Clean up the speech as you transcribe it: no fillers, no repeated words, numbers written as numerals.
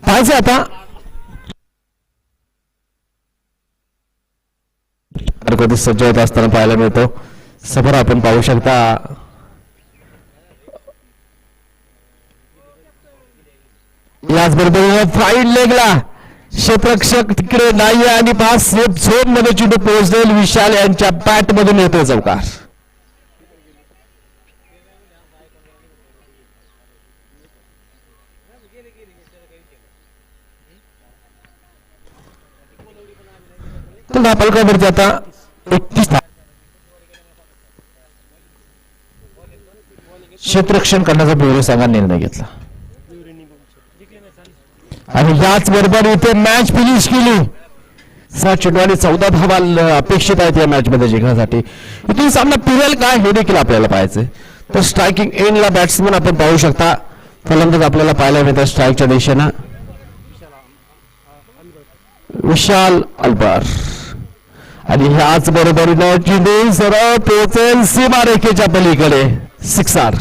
पाहायचं आता कधी सज्ज होत असताना पाहायला मिळतो. समोर आपण पाहू शकता याचबरोबर फाईन लेगला क्षेत्ररक्षक तिकडे नाही आणि पास सेफ झोन मध्ये चेंडू पोहोचेल. विशाल यांच्या बॅट मधून येतोय चौकार. धापलकावरती आता 31 क्षेत्ररक्षण करण्याचा ब्युरो संघाने निर्णय घेतला आणि याच बरोबर इथे मॅच फिनिश केली. 7 चेंडू आणि 14 धावा अपेक्षित आहेत या मॅच मध्ये जिंकण्यासाठी. इथून सामना फिरेल काय हे देखील आपल्याला पाहायचंय. तर स्ट्रायकिंग एंडला बॅट्समन आपण पाहू शकता. फलंदाज आपल्याला पाहायला मिळतात स्ट्राईकच्या दिशेनं विशाल अल्बर आणि ह्याच बरोबरीनं चेंडू सरळ पोहोचेल सीमारेखेच्या पलीकडे. 6 आर.